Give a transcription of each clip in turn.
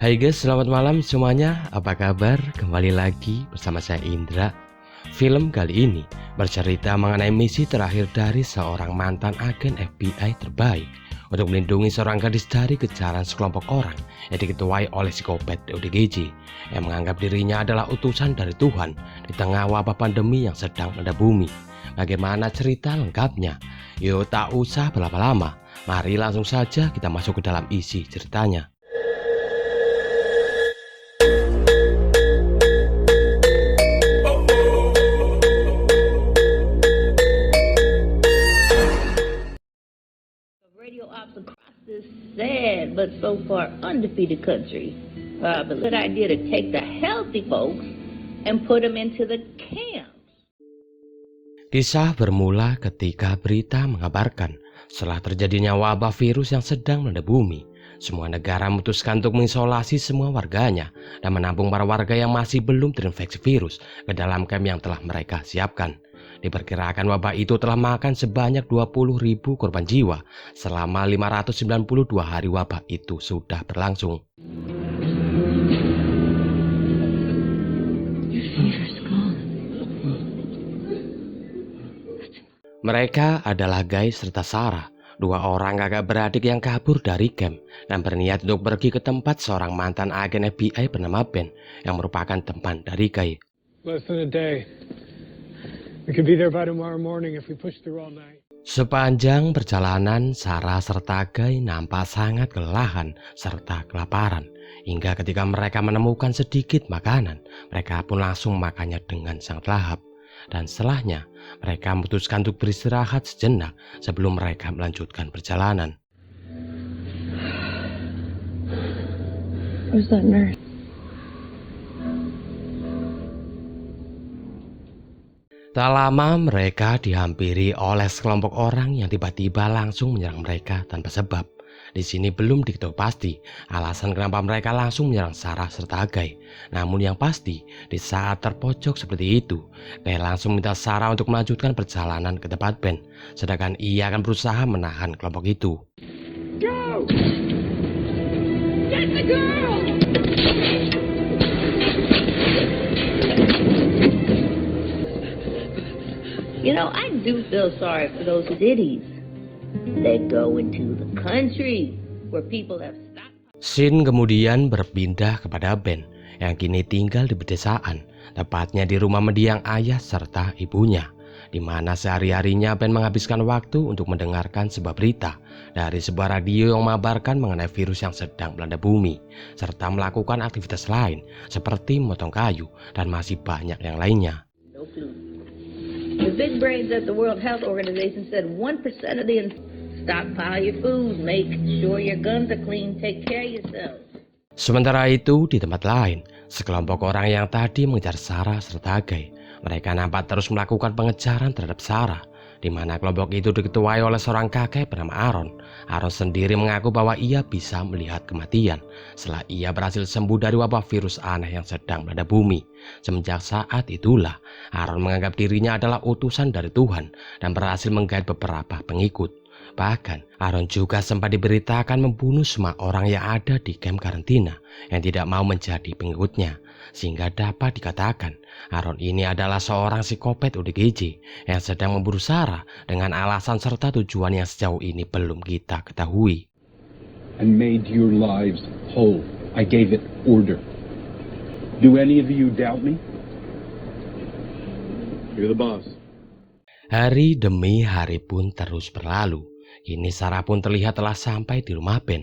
Hai guys, selamat malam semuanya. Apa kabar? Kembali lagi bersama saya Indra. Film kali ini bercerita mengenai misi terakhir dari seorang mantan agen FBI terbaik untuk melindungi seorang gadis dari kejaran sekelompok orang yang diketuai oleh psikopat ODGJ yang menganggap dirinya adalah utusan dari Tuhan di tengah wabah pandemi yang sedang melanda bumi. Bagaimana cerita lengkapnya? Yuk tak usah berlama-lama, mari langsung saja kita masuk ke dalam isi ceritanya. Radio ops across this sad but so far undefeated country. But good idea to take the healthy folks and put them into the camps. Kisah bermula ketika berita mengabarkan setelah terjadinya wabah virus yang sedang melanda bumi, semua negara memutuskan untuk mengisolasi semua warganya dan menampung para warga yang masih belum terinfeksi virus ke dalam camp yang telah mereka siapkan. Diperkirakan wabah itu telah makan sebanyak 20.000 korban jiwa selama 592 hari wabah itu sudah berlangsung. Mereka adalah Guy serta Sarah, dua orang kakak beradik yang kabur dari camp dan berniat untuk pergi ke tempat seorang mantan agen FBI bernama Ben yang merupakan teman dari Guy. Less than a day. We could be there by tomorrow morning if we push through all night. Sepanjang perjalanan, Sarah serta Guy nampak sangat kelelahan serta kelaparan. Hingga ketika mereka menemukan sedikit makanan, mereka pun langsung makannya dengan sangat lahap. Dan setelahnya, mereka memutuskan untuk beristirahat sejenak sebelum mereka melanjutkan perjalanan. Where's that nurse? Tak lama mereka dihampiri oleh sekelompok orang yang tiba-tiba langsung menyerang mereka tanpa sebab. Di sini belum diketahui pasti alasan kenapa mereka langsung menyerang Sarah serta Guy. Namun yang pasti, di saat terpojok seperti itu, Guy langsung minta Sarah untuk melanjutkan perjalanan ke tempat Ben, sedangkan ia akan berusaha menahan kelompok itu. Go! Get the girl! You know, I do feel sorry for those kiddies that go into the country where people have stopped. Scene kemudian berpindah kepada Ben yang kini tinggal di pedesaan, tepatnya di rumah mendiang ayah serta ibunya, di mana sehari-harinya Ben menghabiskan waktu untuk mendengarkan sebuah berita dari sebuah radio yang mengabarkan mengenai virus yang sedang melanda bumi, serta melakukan aktivitas lain seperti memotong kayu dan masih banyak yang lainnya. No flu. The big brains at the World Health Organization said 1% of the stockpile your food, make sure your guns are clean, take care of yourself. Sementara itu di tempat lain, sekelompok orang yang tadi mengejar Sarah serta Guy, mereka nampak terus melakukan pengejaran terhadap Sarah, di mana kelompok itu diketuai oleh seorang kakek bernama Aaron. Aaron sendiri mengaku bahwa ia bisa melihat kematian setelah ia berhasil sembuh dari wabah virus aneh yang sedang melanda bumi. Semenjak saat itulah, Aaron menganggap dirinya adalah utusan dari Tuhan dan berhasil menggait beberapa pengikut. Bahkan, Aaron juga sempat diberitakan membunuh semua orang yang ada di camp karantina yang tidak mau menjadi pengikutnya. Sehingga dapat dikatakan, Aaron ini adalah seorang psikopat ODGJ yang sedang memburu Sarah dengan alasan serta tujuan yang sejauh ini belum kita ketahui. And made your lives whole. I gave it order. Do any of you doubt me? You're the boss. Hari demi hari pun terus berlalu. Kini Sarah pun terlihat telah sampai di rumah Ben.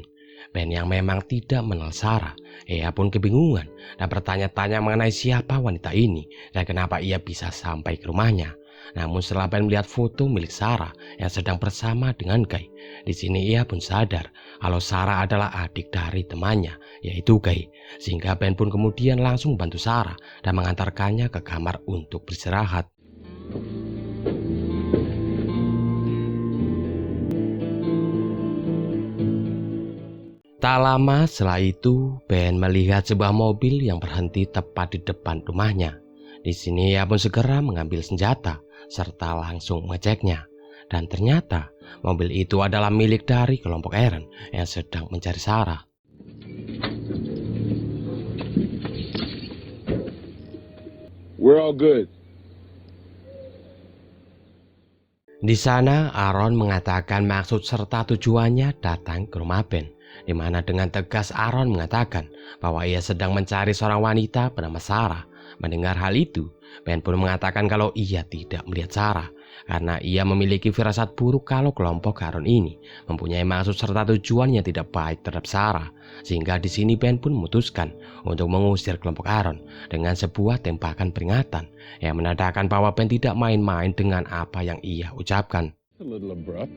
Ben yang memang tidak mengenal Sarah, ia pun kebingungan dan bertanya-tanya mengenai siapa wanita ini dan kenapa ia bisa sampai ke rumahnya. Namun setelah Ben melihat foto milik Sarah yang sedang bersama dengan Guy, di sini ia pun sadar kalau Sarah adalah adik dari temannya, yaitu Guy. Sehingga Ben pun kemudian langsung membantu Sarah dan mengantarkannya ke kamar untuk beristirahat. Tak lama setelah itu, Ben melihat sebuah mobil yang berhenti tepat di depan rumahnya. Di sini ia pun segera mengambil senjata serta langsung mengeceknya. Dan ternyata mobil itu adalah milik dari kelompok Aaron yang sedang mencari Sarah. We're all good. Di sana, Aaron mengatakan maksud serta tujuannya datang ke rumah Ben, di mana dengan tegas Aaron mengatakan bahwa ia sedang mencari seorang wanita bernama Sarah. Mendengar hal itu, Ben pun mengatakan kalau ia tidak melihat Sarah, karena ia memiliki firasat buruk kalau kelompok Aaron ini mempunyai maksud serta tujuan yang tidak baik terhadap Sarah. Sehingga di sini Ben pun memutuskan untuk mengusir kelompok Aaron dengan sebuah tembakan peringatan yang menandakan bahwa Ben tidak main-main dengan apa yang ia ucapkan. A little abrupt.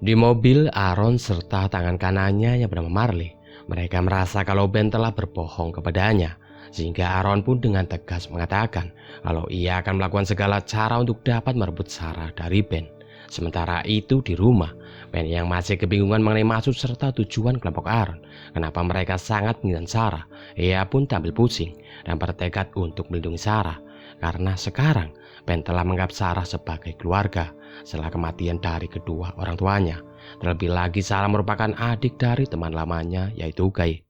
Di mobil, Aaron serta tangan kanannya yang bernama Marley, mereka merasa kalau Ben telah berbohong kepadanya. Sehingga Aaron pun dengan tegas mengatakan kalau ia akan melakukan segala cara untuk dapat merebut Sarah dari Ben. Sementara itu di rumah, Ben yang masih kebingungan mengenai maksud serta tujuan kelompok Aaron, kenapa mereka sangat menginginkan Sarah, ia pun tampil pusing dan bertekad untuk melindungi Sarah. Karena sekarang Ben telah menganggap Sarah sebagai keluarga setelah kematian dari kedua orang tuanya. Terlebih lagi Sarah merupakan adik dari teman lamanya yaitu Guy.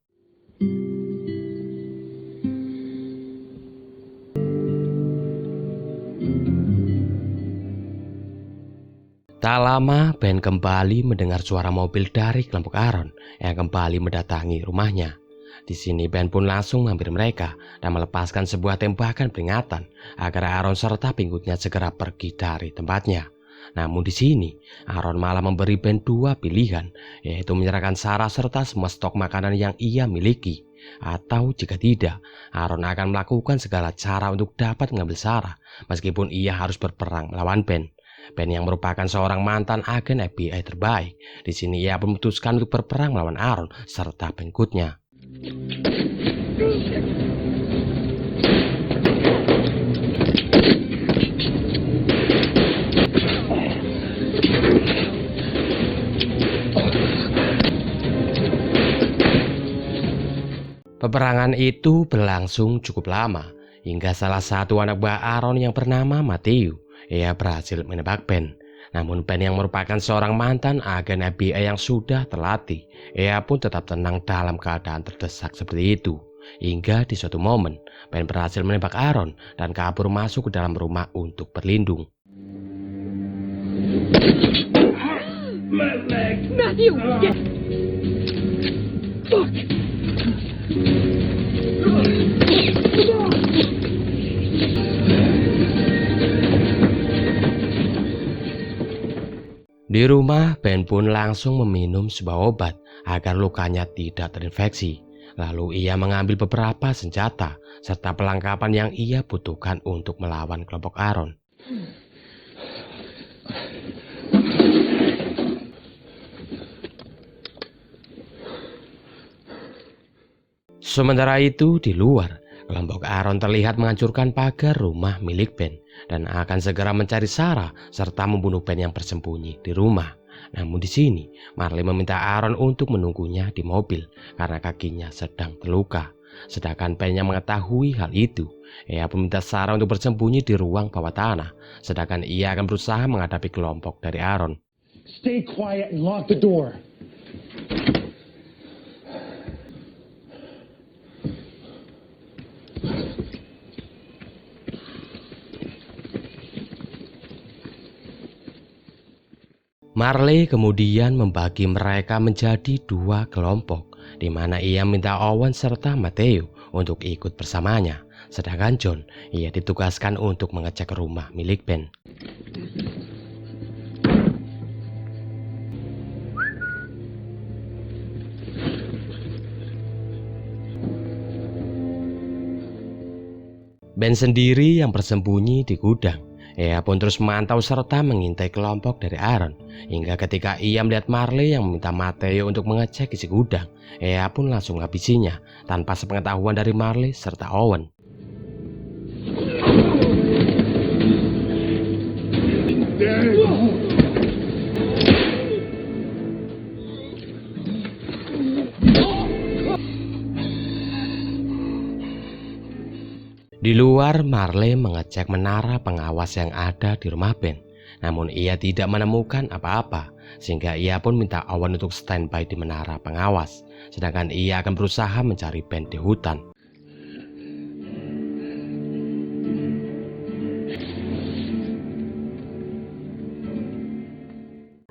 Tak lama, Ben kembali mendengar suara mobil dari kelompok Aaron yang kembali mendatangi rumahnya. Di sini Ben pun langsung menghampiri mereka dan melepaskan sebuah tembakan peringatan agar Aaron serta pengikutnya segera pergi dari tempatnya. Namun di sini, Aaron malah memberi Ben dua pilihan, yaitu menyerahkan Sarah serta semua stok makanan yang ia miliki. Atau jika tidak, Aaron akan melakukan segala cara untuk dapat mengambil Sarah, meskipun ia harus berperang melawan Ben. Ben yang merupakan seorang mantan agen FBI terbaik. Di sini ia memutuskan untuk berperang melawan Aaron serta pengikutnya. Peperangan itu berlangsung cukup lama, hingga salah satu anak buah Aaron yang bernama Matthew, ia berhasil menembak Ben. Namun Ben yang merupakan seorang mantan agen FBI yang sudah terlatih, ia pun tetap tenang dalam keadaan terdesak seperti itu. Hingga di suatu momen, Ben berhasil menembak Aaron dan kabur masuk ke dalam rumah untuk berlindung. Matthew! Get... Fuck! Di rumah, Ben pun langsung meminum sebuah obat agar lukanya tidak terinfeksi. Lalu ia mengambil beberapa senjata serta perlengkapan yang ia butuhkan untuk melawan kelompok Aaron. Sementara itu di luar, kelompok Aaron terlihat menghancurkan pagar rumah milik Ben dan akan segera mencari Sarah serta membunuh Ben yang bersembunyi di rumah. Namun di sini, Marley meminta Aaron untuk menunggunya di mobil karena kakinya sedang terluka. Sedangkan Ben yang mengetahui hal itu, ia meminta Sarah untuk bersembunyi di ruang bawah tanah, sedangkan ia akan berusaha menghadapi kelompok dari Aaron. Stay quiet and lock the door. Marley kemudian membagi mereka menjadi dua kelompok, di mana ia minta Owen serta Matthew untuk ikut bersamanya. Sedangkan John, ia ditugaskan untuk mengecek rumah milik Ben. Ben sendiri yang bersembunyi di gudang. Ia pun terus memantau serta mengintai kelompok dari Aaron, hingga ketika ia melihat Marley yang meminta Matthew untuk mengecek isi gudang, ia pun langsung menghabisinya tanpa sepengetahuan dari Marley serta Owen. Di luar, Marley mengecek menara pengawas yang ada di rumah Ben. namun ia tidak menemukan apa-apa, sehingga ia pun minta Owen untuk standby di menara pengawas, sedangkan ia akan berusaha mencari Ben di hutan.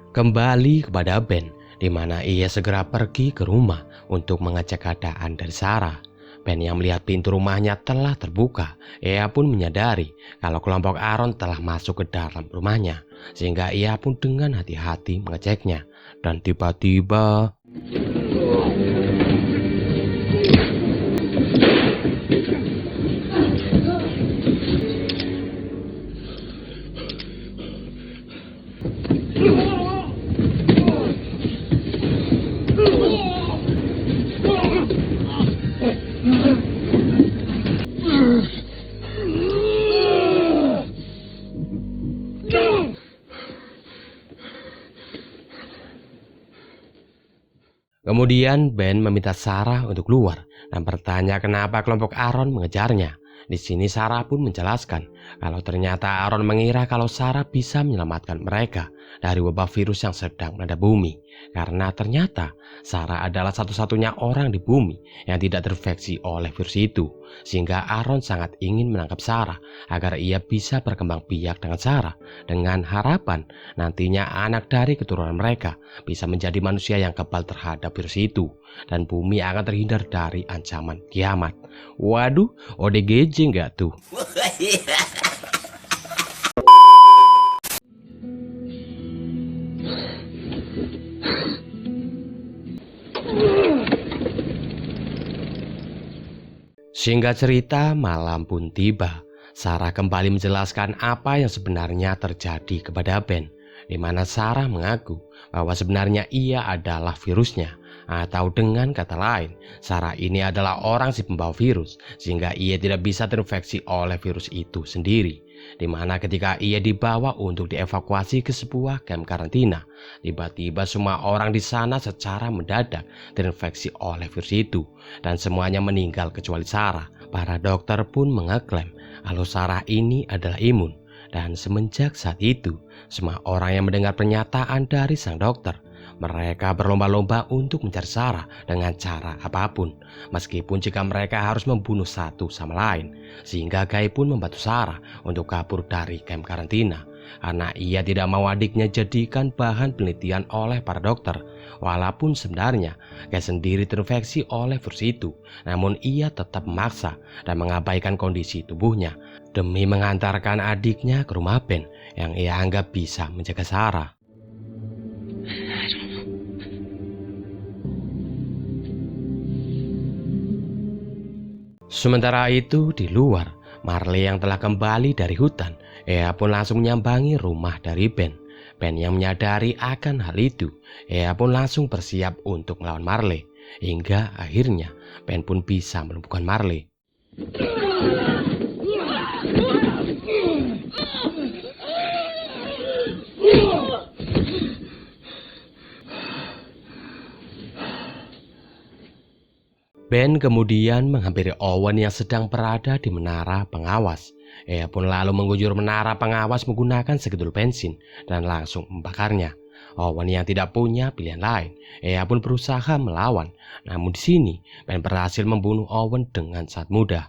Kembali kepada Ben, di mana ia segera pergi ke rumah untuk mengecek keadaan dari Sarah. Ben yang melihat pintu rumahnya telah terbuka, ia pun menyadari kalau kelompok Aaron telah masuk ke dalam rumahnya, sehingga ia pun dengan hati-hati mengeceknya. Dan tiba-tiba kemudian Ben meminta Sarah untuk keluar dan bertanya kenapa kelompok Aaron mengejarnya. Di sini Sarah pun menjelaskan kalau ternyata Aaron mengira kalau Sarah bisa menyelamatkan mereka dari wabah virus yang sedang melanda bumi. Karena ternyata Sarah adalah satu-satunya orang di bumi yang tidak terinfeksi oleh virus itu. Sehingga Aaron sangat ingin menangkap Sarah agar ia bisa berkembang biak dengan Sarah, dengan harapan nantinya anak dari keturunan mereka bisa menjadi manusia yang kebal terhadap virus itu, dan bumi akan terhindar dari ancaman kiamat. Waduh, ODGJ nggak tuh? Singkat cerita, malam pun tiba. Sarah kembali menjelaskan apa yang sebenarnya terjadi kepada Ben, di mana Sarah mengaku bahwa sebenarnya ia adalah virusnya. Atau dengan kata lain, Sarah ini adalah orang si pembawa virus, sehingga ia tidak bisa terinfeksi oleh virus itu sendiri. Di mana ketika ia dibawa untuk dievakuasi ke sebuah kamp karantina, tiba-tiba semua orang di sana secara mendadak terinfeksi oleh virus itu, dan semuanya meninggal kecuali Sarah. Para dokter pun mengeklaim kalau Sarah ini adalah imun, dan semenjak saat itu, semua orang yang mendengar pernyataan dari sang dokter, mereka berlomba-lomba untuk mencari Sarah dengan cara apapun, meskipun jika mereka harus membunuh satu sama lain. Sehingga Guy pun membantu Sarah untuk kabur dari kamp karantina, karena ia tidak mau adiknya jadikan bahan penelitian oleh para dokter. Walaupun sebenarnya Guy sendiri terinfeksi oleh virus itu, namun ia tetap memaksa dan mengabaikan kondisi tubuhnya demi mengantarkan adiknya ke rumah Ben yang ia anggap bisa menjaga Sarah. Sementara itu di luar, Marley yang telah kembali dari hutan, ia pun langsung menyambangi rumah dari Ben. Ben yang menyadari akan hal itu, ia pun langsung bersiap untuk melawan Marley. Hingga akhirnya Ben pun bisa melumpuhkan Marley. Ben kemudian menghampiri Owen yang sedang berada di menara pengawas. Ia pun lalu mengguyur menara pengawas menggunakan segedul bensin dan langsung membakarnya. Owen yang tidak punya pilihan lain, ia pun berusaha melawan. Namun di sini Ben berhasil membunuh Owen dengan sangat mudah.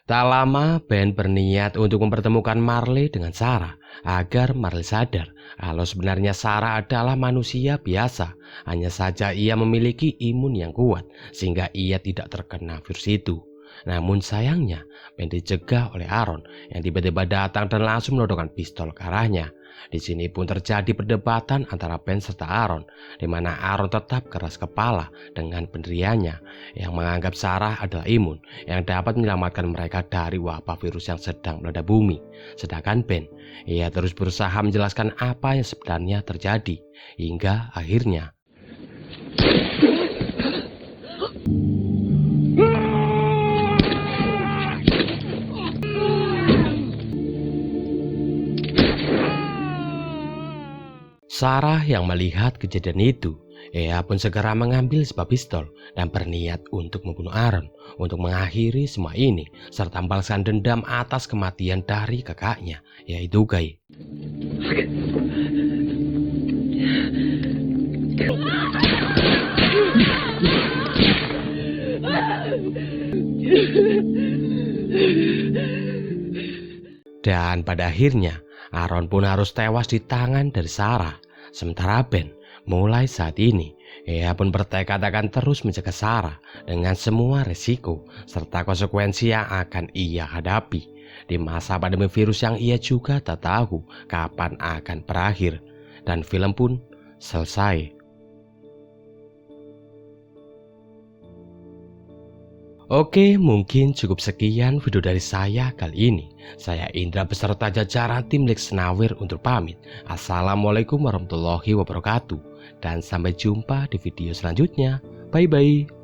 Tak lama Ben berniat untuk mempertemukan Marley dengan Sarah agar Marley sadar kalau sebenarnya Sarah adalah manusia biasa. Hanya saja ia memiliki imun yang kuat sehingga ia tidak terkena virus itu. Namun sayangnya Ben dicegah oleh Aaron yang tiba-tiba datang dan langsung menodongkan pistol ke arahnya. Di sini pun terjadi perdebatan antara Ben serta Aaron, di mana Aaron tetap keras kepala dengan pendiriannya yang menganggap Sarah adalah imun yang dapat menyelamatkan mereka dari wabah virus yang sedang melanda bumi. Sedangkan Ben, ia terus berusaha menjelaskan apa yang sebenarnya terjadi, hingga akhirnya Sarah yang melihat kejadian itu, Ia pun segera mengambil sebuah pistol dan berniat untuk membunuh Aaron untuk mengakhiri semua ini serta membalaskan dendam atas kematian dari kakaknya, yaitu Guy. Dan pada akhirnya Aaron pun harus tewas di tangan dari Sarah. Sementara Ben, mulai saat ini ia pun bertekad akan terus menjaga Sarah dengan semua resiko serta konsekuensi yang akan ia hadapi di masa pandemi virus yang ia juga tak tahu kapan akan berakhir. Dan film pun selesai. Oke, mungkin cukup sekian video dari saya kali ini. Saya Indra beserta jajaran tim Lex Nawir untuk pamit. Assalamualaikum warahmatullahi wabarakatuh. Dan sampai jumpa di video selanjutnya. Bye-bye.